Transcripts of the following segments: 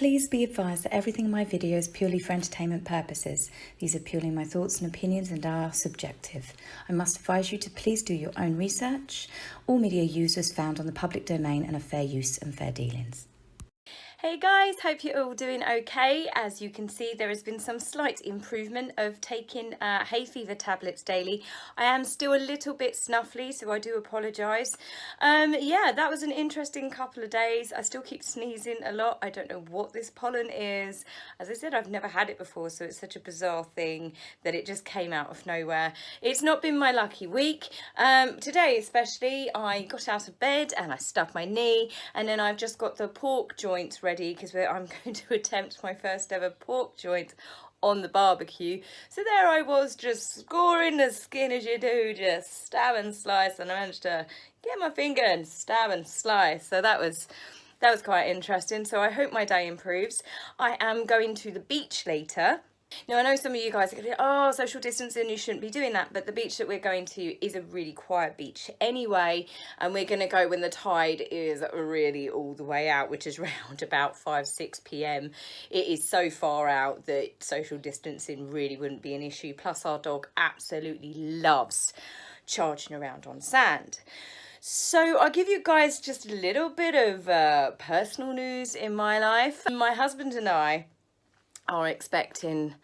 Please be advised that everything in my video is purely for entertainment purposes. These are purely my thoughts and opinions and are subjective. I must advise you to please do your own research. All media users found on the public domain and are fair use and fair dealings. Hey guys, hope you're all doing okay. As you can see, there has been some slight improvement of taking hay fever tablets daily. I am still a little bit snuffly, so I do apologise. Yeah, that was an interesting couple of days. I still keep sneezing a lot. I don't know what this pollen is. As I said, I've never had it before, so it's such a bizarre thing that it just came out of nowhere. It's not been my lucky week. Today especially, I got out of bed and I stubbed my knee, and then I've just got the pork joints ready because I'm going to attempt my first ever pork joint on the barbecue. So there I was, just scoring the skin as you do, just stab and slice, and I managed to get my finger and stab and slice. So that was quite interesting. So I hope my day improves. I am going to the beach later. Now, I know some of you guys are going to be, oh, social distancing, you shouldn't be doing that. But the beach that we're going to is a really quiet beach anyway. And we're going to go when the tide is really all the way out, which is around about 5-6 p.m. It is so far out that social distancing really wouldn't be an issue. Plus, our dog absolutely loves charging around on sand. So I'll give you guys just a little bit of personal news in my life. My husband and I are expecting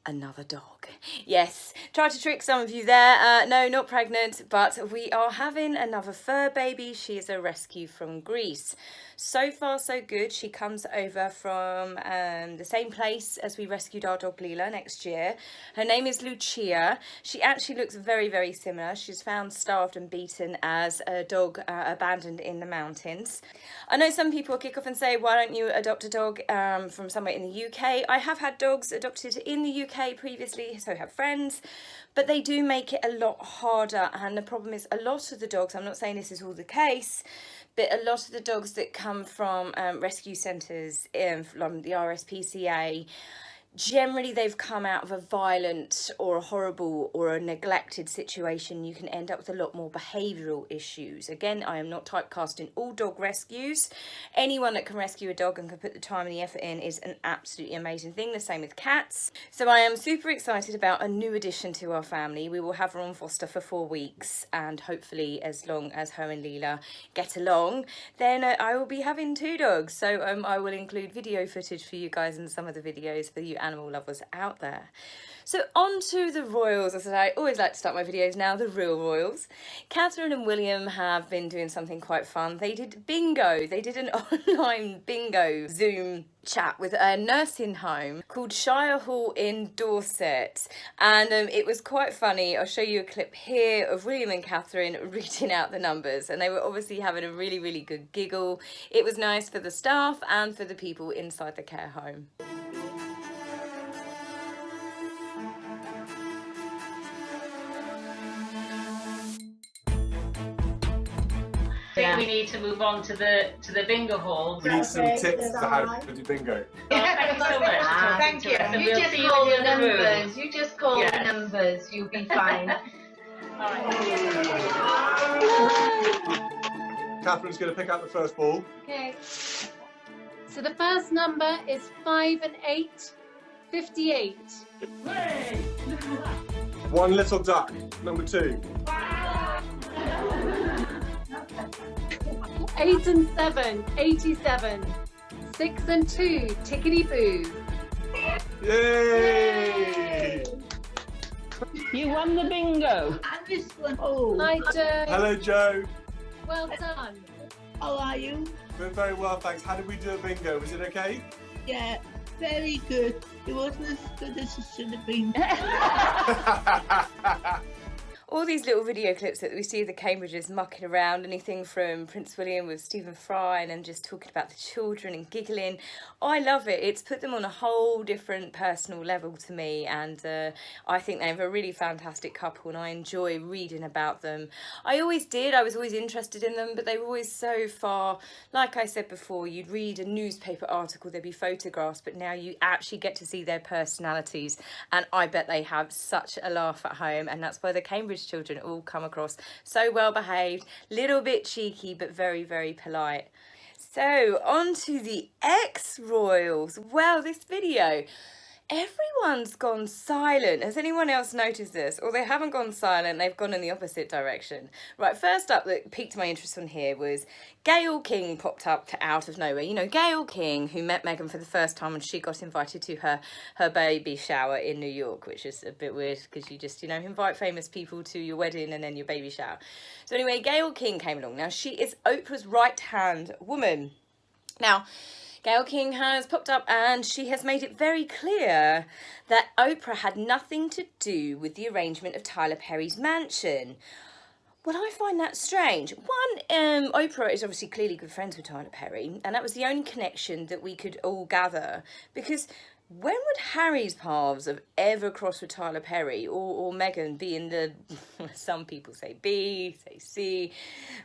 another dog. Yes, tried to trick some of you there. No, not pregnant, but we are having another fur baby. She is a rescue from Greece. So far, so good. She comes over from the same place as we rescued our dog Leela next year. Her name is Lucia. She actually looks very, very similar. She's found starved and beaten as a dog abandoned in the mountains. I know some people kick off and say, why don't you adopt a dog from somewhere in the UK? I have had dogs adopted in the UK previously, so I have friends, but they do make it a lot harder. And the problem is, a lot of the dogs, I'm not saying this is all the case, but a lot of the dogs that come from rescue centres, from the RSPCA, generally they've come out of a violent or a horrible or a neglected situation. You can end up with a lot more behavioural issues. Again, I am not typecasting all dog rescues. Anyone that can rescue a dog and can put the time and the effort in is an absolutely amazing thing. The same with cats. So I am super excited about a new addition to our family. We will have her on foster for 4 weeks, and hopefully as long as her and Leela get along, then I will be having 2 dogs. So I will include video footage for you guys in some of the videos for you animal lovers out there. So on to the royals. As I always like to start my videos now, the real royals. Catherine and William have been doing something quite fun. They did bingo. They did an online bingo Zoom chat with a nursing home called Shire Hall in Dorset, and it was quite funny. I'll show you a clip here of William and Catherine reading out the numbers, and they were obviously having a really, really good giggle. It was nice for the staff and for the people inside the care home. I think we need to move on to the bingo hall. We need some tips to how to do bingo. Thank you so much. Thank you. And You we'll just see you call in the the room. numbers. You just call Yes. the numbers. You'll be fine. All right. Catherine's going to pick out the first ball. Okay. So the first number is 5 and 8, 58. One little duck, number 2. 8 and 7, 87. 6 and 2, tickety boo. Yay! You won the bingo. And this one. Oh, Hi Joe. Hello, Joe. Well done. how are you? Doing very well, thanks. How did we do a bingo? Was it okay? Yeah, very good. It wasn't as good as it should have been. All these little video clips that we see of the Cambridges mucking around, anything from Prince William with Stephen Fry and them just talking about the children and giggling. I love it. It's put them on a whole different personal level to me, and I think they have a really fantastic couple, and I enjoy reading about them. I always did. I was always interested in them, but they were always so far. Like I said before, you'd read a newspaper article, there'd be photographs, but now you actually get to see their personalities, and I bet they have such a laugh at home, and that's why the Cambridge children all come across so well behaved, little bit cheeky but very, very polite. So, on to the ex-royals. Well, this video, everyone's gone silent. Has anyone else noticed this? Or they haven't gone silent, they've gone in the opposite direction. Right, first up that piqued my interest on here was Gayle King popped up out of nowhere. You know, Gayle King, who met Meghan for the first time when she got invited to her baby shower in New York, which is a bit weird because you just, you know, invite famous people to your wedding and then your baby shower. So anyway, Gayle King came along. Now, she is Oprah's right-hand woman. Now, Gayle King has popped up and she has made it very clear that Oprah had nothing to do with the arrangement of Tyler Perry's mansion. Well, I find that strange. One, Oprah is obviously clearly good friends with Tyler Perry, and that was the only connection that we could all gather, because when would Harry's paths have ever crossed with Tyler Perry or Meghan being the, some people say B, say C,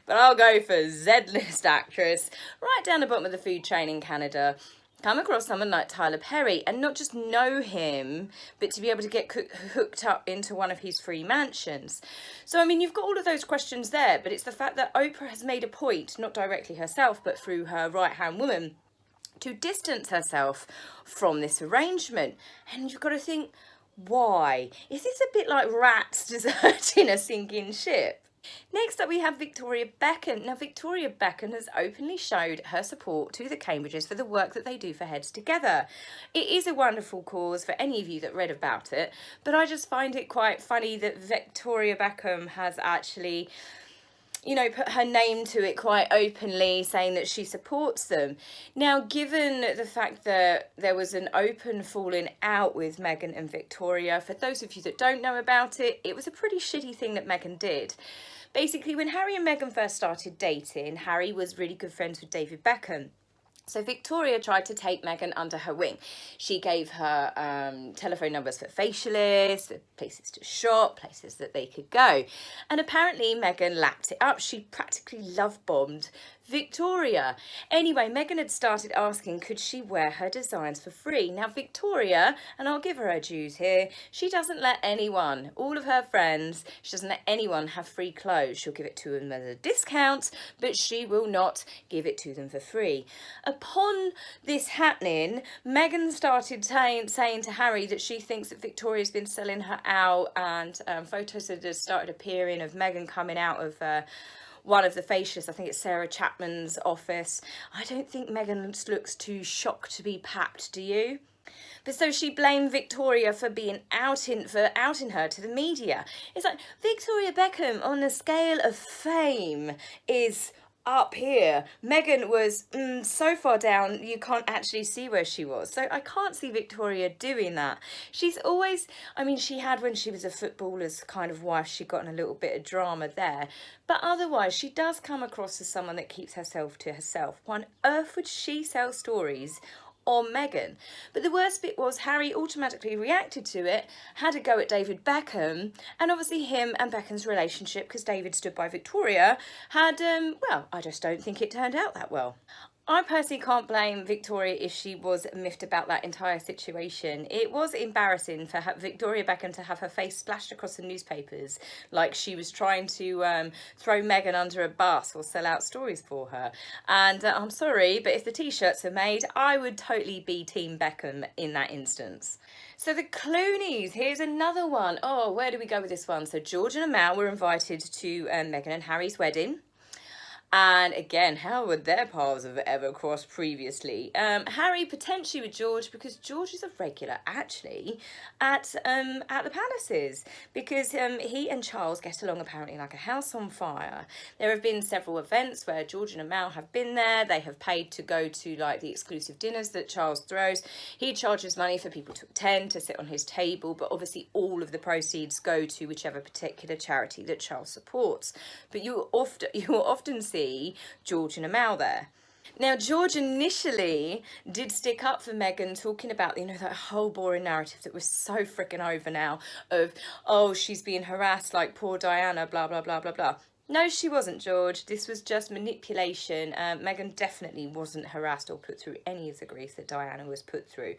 but I'll go for Z-list actress, right down the bottom of the food chain in Canada, come across someone like Tyler Perry and not just know him, but to be able to get hooked up into one of his free mansions. So, I mean, you've got all of those questions there, but it's the fact that Oprah has made a point, not directly herself, but through her right-hand woman, to distance herself from this arrangement. And you've got to think, why? Is this a bit like rats deserting a sinking ship? Next up we have Victoria Beckham. Now, Victoria Beckham has openly showed her support to the Cambridges for the work that they do for Heads Together. It is a wonderful cause for any of you that read about it, but I just find it quite funny that Victoria Beckham has actually, you know, put her name to it quite openly, saying that she supports them. Now, given the fact that there was an open falling out with Meghan and Victoria, for those of you that don't know about it, it was a pretty shitty thing that Meghan did. Basically, when Harry and Meghan first started dating, Harry was really good friends with David Beckham. So Victoria tried to take Meghan under her wing. She gave her telephone numbers for facialists, places to shop, places that they could go. And apparently Meghan lapped it up. She practically love-bombed Victoria. Anyway, Meghan had started asking, could she wear her designs for free? Now, Victoria, and I'll give her dues here, she doesn't let anyone, all of her friends, she doesn't let anyone have free clothes. She'll give it to them at a discount, but she will not give it to them for free. Upon this happening, Meghan started saying to Harry that she thinks that Victoria's been selling her out, and photos had started appearing of Meghan coming out of one of the facialists. I think it's Sarah Chapman's office. I don't think Meghan looks too shocked to be papped, do you? But so she blamed Victoria for being outing her to the media. It's like, Victoria Beckham on the scale of fame is up here. Meghan was so far down you can't actually see where she was. So I can't see Victoria doing that. She's always, I mean, she had when she was a footballer's kind of wife, she got in a little bit of drama there. But otherwise, she does come across as someone that keeps herself to herself. Why on earth would she sell stories on Meghan? But the worst bit was Harry automatically reacted to it, had a go at David Beckham, and obviously him and Beckham's relationship, because David stood by Victoria, had, well, I just don't think it turned out that well. I personally can't blame Victoria if she was miffed about that entire situation. It was embarrassing for Victoria Beckham to have her face splashed across the newspapers like she was trying to throw Meghan under a bus or sell out stories for her. And I'm sorry, but if the t-shirts are made, I would totally be Team Beckham in that instance. So the Clooneys, here's another one. Oh, where do we go with this one? So George and Amal were invited to Meghan and Harry's wedding. And again, how would their paths have ever crossed previously? Harry potentially with George, because George is a regular actually at the palaces, because he and Charles get along apparently like a house on fire. There have been several events where George and Amal have been there. They have paid to go to like the exclusive dinners that Charles throws. He charges money for people to attend, to sit on his table, but obviously all of the proceeds go to whichever particular charity that Charles supports. But you will often see George and Amal there. Now, George initially did stick up for Meghan, talking about, you know, that whole boring narrative that was so freaking over now of, oh, she's being harassed like poor Diana, blah, blah, blah, blah, blah. No, she wasn't, George. This was just manipulation. Meghan definitely wasn't harassed or put through any of the grief that Diana was put through.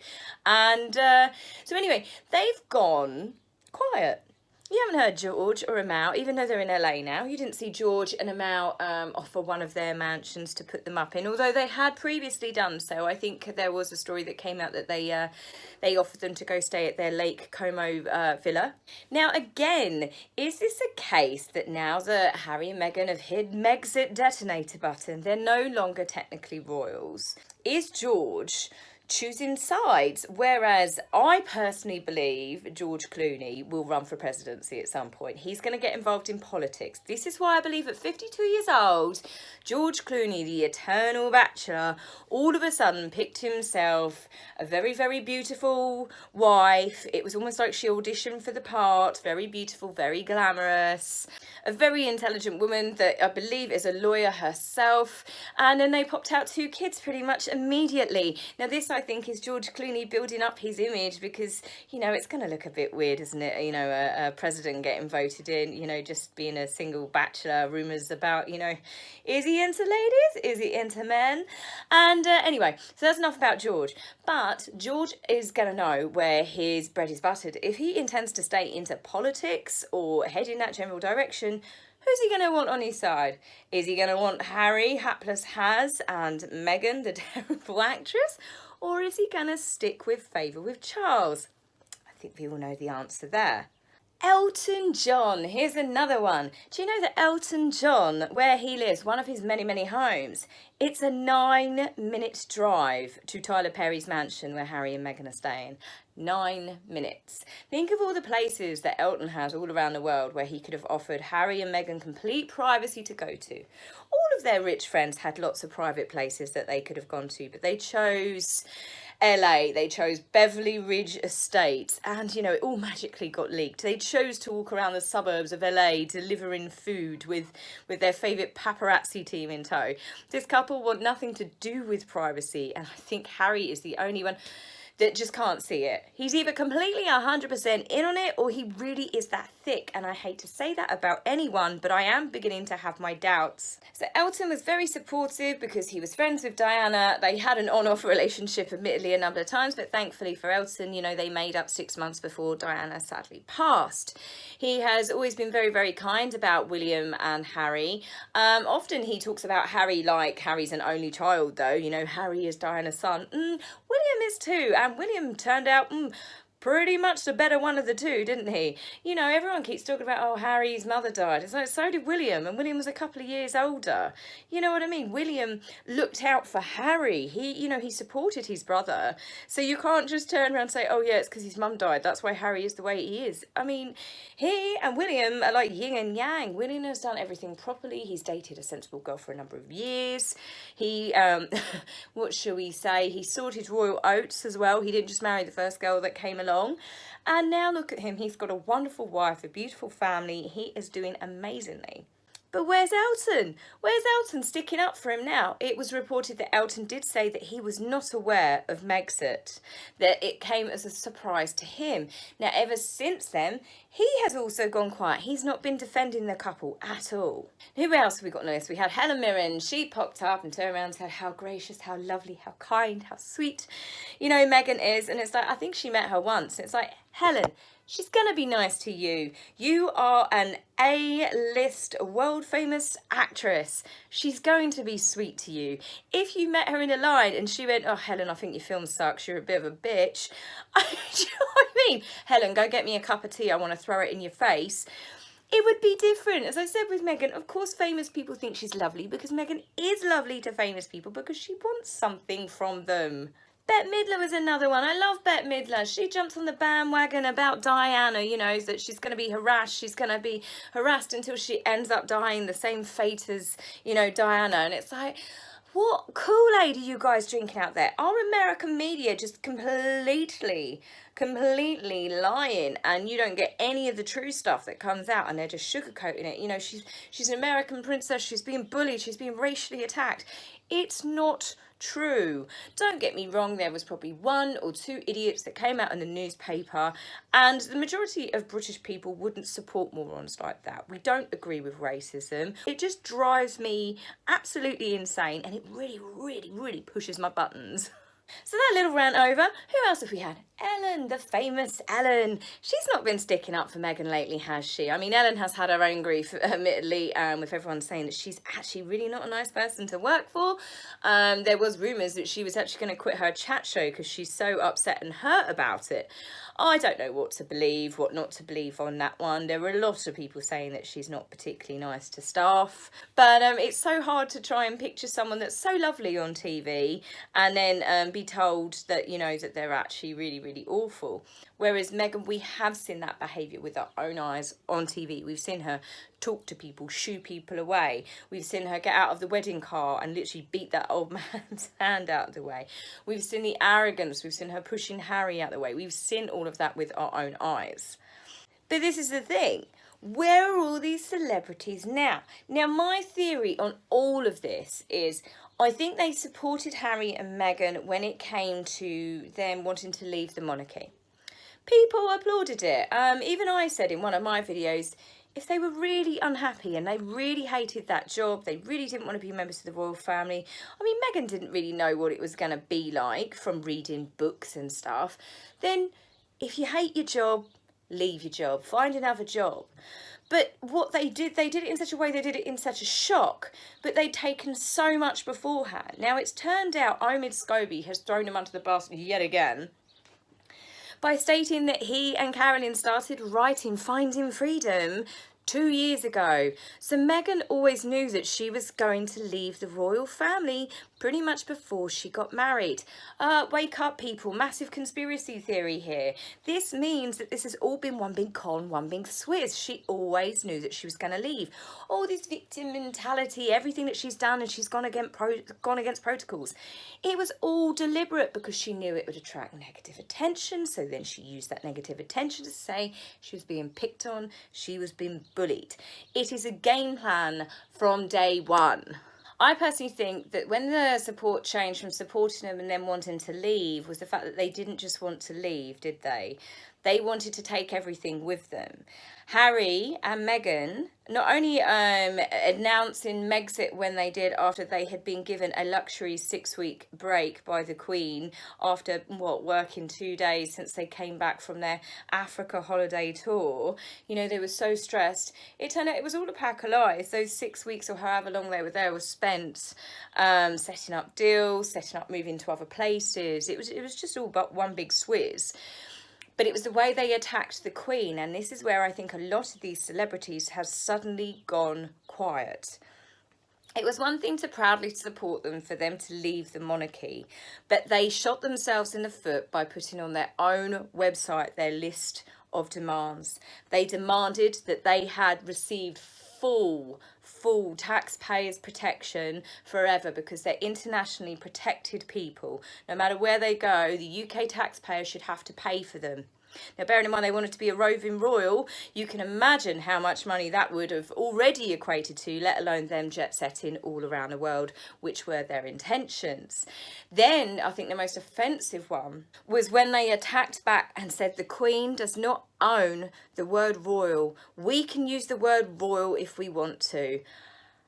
And so anyway, they've gone quiet. You haven't heard George or Amal, even though they're in LA now. You didn't see George and Amal offer one of their mansions to put them up in, although they had previously done so. I think there was a story that came out that they offered them to go stay at their Lake Como villa. Now, again, is this a case that now that Harry and Meghan have hit Megxit detonator button, they're no longer technically royals? Is George choosing sides? Whereas I personally believe George Clooney will run for presidency at some point. He's going to get involved in politics. This is why I believe at 52 years old, George Clooney, the eternal bachelor, all of a sudden picked himself a very, very beautiful wife. It was almost like she auditioned for the part. Very beautiful, very glamorous, a very intelligent woman that I believe is a lawyer herself. And then they popped out 2 kids pretty much immediately. Now this, I think, is George Clooney building up his image because, you know, it's going to look a bit weird, isn't it? You know, a president getting voted in, you know, just being a single bachelor, rumours about, you know, is he into ladies? Is he into men? And anyway, so that's enough about George. But George is going to know where his bread is buttered. If he intends to stay into politics or head in that general direction, who's he going to want on his side? Is he going to want Harry, hapless Has, and Meghan, the terrible actress? Or is he going to stick with favour with Charles? I think we all know the answer there. Elton John, here's another one. Do you know that Elton John, where he lives, one of his many, many homes, it's a 9-minute drive to Tyler Perry's mansion where Harry and Meghan are staying. 9 minutes. Think of all the places that Elton has all around the world where he could have offered Harry and Meghan complete privacy to go to. All of their rich friends had lots of private places that they could have gone to, but they chose LA, they chose Beverly Ridge Estates, and, you know, it all magically got leaked. They chose to walk around the suburbs of LA delivering food with their favourite paparazzi team in tow. This couple want nothing to do with privacy, and I think Harry is the only one that just can't see it. He's either completely 100% in on it, or he really is that thick, and I hate to say that about anyone, but I am beginning to have my doubts. So Elton was very supportive because he was friends with Diana. They had an on-off relationship, admittedly, a number of times, but thankfully for Elton, you know, they made up 6 months before Diana sadly passed. He has always been very, very kind about William and Harry. Often he talks about Harry like Harry's an only child, though. You know, Harry is Diana's son. William is too, and William turned out pretty much the better one of the two, didn't he? You know, everyone keeps talking about, oh, Harry's mother died. It's like, so did William, and William was a couple of years older. You know what I mean? William looked out for Harry. He, you know, he supported his brother. So you can't just turn around and say, oh, yeah, it's because his mum died. That's why Harry is the way he is. I mean, he and William are like yin and yang. William has done everything properly. He's dated a sensible girl for a number of years. He, what shall we say? He sorted royal oats as well. He didn't just marry the first girl that came along. And now look at him. He's got a wonderful wife, a beautiful family. He is doing amazingly. But where's Elton? Where's Elton sticking up for him now? It was reported that Elton did say that he was not aware of Megxit, that it came as a surprise to him. Now, ever since then, he has also gone quiet. He's not been defending the couple at all. Who else have we got on the list? We had Helen Mirren. She popped up and turned around and said how gracious, how lovely, how kind, how sweet, you know, Meghan is. And it's like, I think she met her once. It's like, Helen, she's going to be nice to you. You are an A-list, world-famous actress. She's going to be sweet to you. If you met her in a line and she went, oh, Helen, I think your film sucks. You're a bit of a bitch. Do you know what I mean? Helen, go get me a cup of tea. I want to throw it in your face. It would be different. As I said with Meghan, of course famous people think she's lovely because Meghan is lovely to famous people because she wants something from them. Bette Midler was another one. I love Bette Midler. She jumps on the bandwagon about Diana, you know, that she's going to be harassed. She's going to be harassed until she ends up dying the same fate as, you know, Diana. And it's like, what Kool-Aid are you guys drinking out there? Our American media just completely lying, and you don't get any of the true stuff that comes out, and they're just sugarcoating it. You know, she's an American princess. She's being bullied. She's being racially attacked. It's not true. Don't get me wrong, there was probably 1 or 2 idiots that came out in the newspaper, and the majority of British people wouldn't support morons like that. We don't agree with racism. It just drives me absolutely insane, and it really pushes my buttons. So that little rant over, who else have we had? Ellen, the famous Ellen. She's not been sticking up for Meghan lately, has she? I mean, Ellen has had her own grief, admittedly, with everyone saying that she's actually really not a nice person to work for. There was rumours that she was actually going to quit her chat show because she's so upset and hurt about it. I don't know what to believe, what not to believe on that one. There were a lot of people saying that she's not particularly nice to staff. But it's so hard to try and picture someone that's so lovely on TV and then be told that, you know, that they're actually really, really awful. Whereas Meghan, we have seen that behaviour with our own eyes on TV. We've seen her talk to people, shoo people away. We've seen her get out of the wedding car and literally beat that old man's hand out of the way. We've seen the arrogance. We've seen her pushing Harry out of the way. We've seen all of that with our own eyes. But this is the thing. Where are all these celebrities now? Now, my theory on all of this is I think they supported Harry and Meghan when it came to them wanting to leave the monarchy. People applauded it. Even I said in one of my videos, if they were really unhappy and they really hated that job, they really didn't want to be members of the royal family. I mean, Meghan didn't really know what it was going to be like from reading books and stuff. Then if you hate your job, leave your job, find another job. But what they did it in such a way, they did it in such a shock, but they'd taken so much beforehand. Now it's turned out Omid Scobie has thrown him under the bus yet again by stating that he and Caroline started writing Finding Freedom 2 years ago. So Meghan always knew that she was going to leave the royal family pretty much before she got married. Wake up, people. Massive conspiracy theory here. This means that this has all been one big con, one big Swiss. She always knew that she was going to leave. All this victim mentality, everything that she's done, and she's gone against protocols. It was all deliberate because she knew it would attract negative attention. So then she used that negative attention to say she was being picked on, she was being bullied. It is a game plan from day one. I personally think that when the support changed from supporting them and then wanting to leave was the fact that they didn't just want to leave, did they? They wanted to take everything with them. Harry and Meghan not only announcing Megxit when they did after they had been given a luxury 6-week break by the Queen after, working 2 days since they came back from their Africa holiday tour. You know, they were so stressed. It turned out it was all a pack of lies. Those 6 weeks or however long they were there was spent setting up deals, setting up moving to other places. It was just all but one big swizz. But it was the way they attacked the Queen, and this is where I think a lot of these celebrities have suddenly gone quiet. It was one thing to proudly support them for them to leave the monarchy, but they shot themselves in the foot by putting on their own website their list of demands. They demanded that they had received full taxpayers protection forever because they're internationally protected people. No matter where they go, the UK taxpayer should have to pay for them. Now, bearing in mind they wanted to be a roving royal, you can imagine how much money that would have already equated to, let alone them jet-setting all around the world, which were their intentions. Then, I think the most offensive one was when they attacked back and said the Queen does not own the word royal. We can use the word royal if we want to.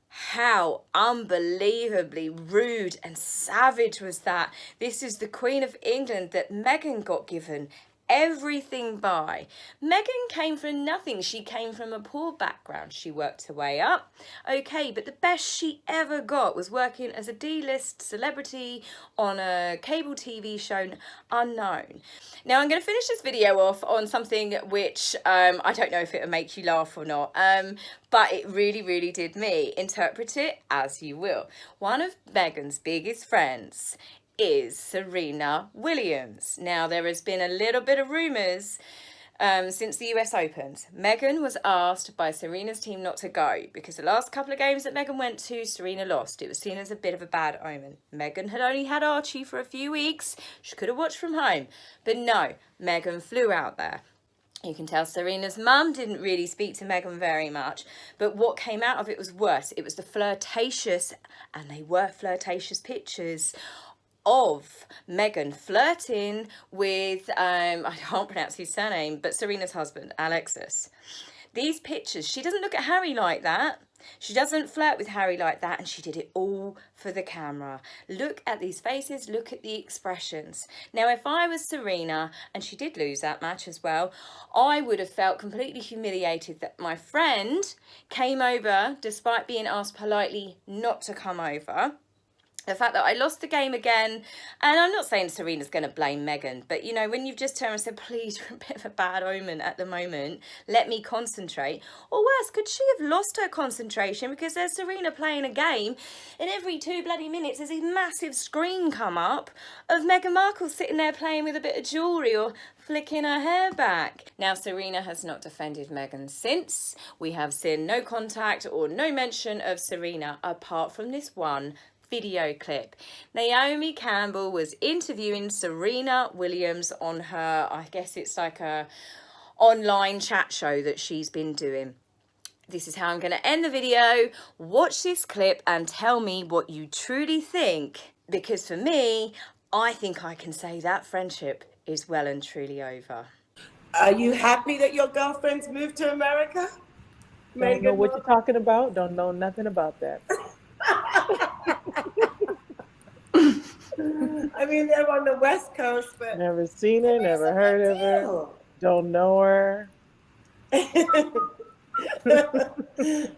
How unbelievably rude and savage was that? This is the Queen of England that Meghan got given everything by. Meghan came from nothing. She came from a poor background. She worked her way up. Okay, but the best she ever got was working as a D-list celebrity on a cable TV show unknown. Now, I'm going to finish this video off on something which I don't know if it'll make you laugh or not, but it really, really did me. Interpret it as you will. One of Meghan's biggest friends is Serena Williams. Now, there has been a little bit of rumours since the US Opens. Meghan was asked by Serena's team not to go because the last couple of games that Meghan went to, Serena lost. It was seen as a bit of a bad omen. Meghan had only had Archie for a few weeks. She could have watched from home. But no, Meghan flew out there. You can tell Serena's mum didn't really speak to Meghan very much, but what came out of it was worse. It was the flirtatious, and they were flirtatious pictures of Meghan flirting with, I can't pronounce his surname, but Serena's husband, Alexis. These pictures, she doesn't look at Harry like that. She doesn't flirt with Harry like that, and she did it all for the camera. Look at these faces, look at the expressions. Now, if I was Serena, and she did lose that match as well, I would have felt completely humiliated that my friend came over despite being asked politely not to come over. The fact that I lost the game again, and I'm not saying Serena's going to blame Meghan, but you know, when you've just turned and said, please, you're a bit of a bad omen at the moment, let me concentrate. Or worse, could she have lost her concentration because there's Serena playing a game, and every 2 bloody minutes there's a massive screen come up of Meghan Markle sitting there playing with a bit of jewellery or flicking her hair back. Now, Serena has not defended Meghan since. We have seen no contact or no mention of Serena apart from this one video clip. Naomi Campbell was interviewing Serena Williams on her, I guess it's like a online chat show that she's been doing. This is how I'm going to end the video. Watch this clip and tell me what you truly think, because for me, I think I can say that friendship is well and truly over. Are you happy that your girlfriends moved to America? Don't know what you're talking about. Don't know nothing about that. I mean, they're on the West Coast, but Never seen her, never heard of her. Don't know her.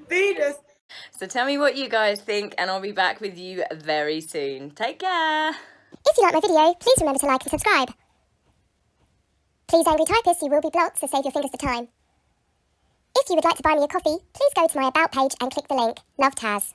Venus. So tell me what you guys think, and I'll be back with you very soon. Take care. If you like my video, please remember to like and subscribe. Please, angry typists, you will be blocked, so save your fingers the time. If you would like to buy me a coffee, please go to my About page and click the link. Love, Taz.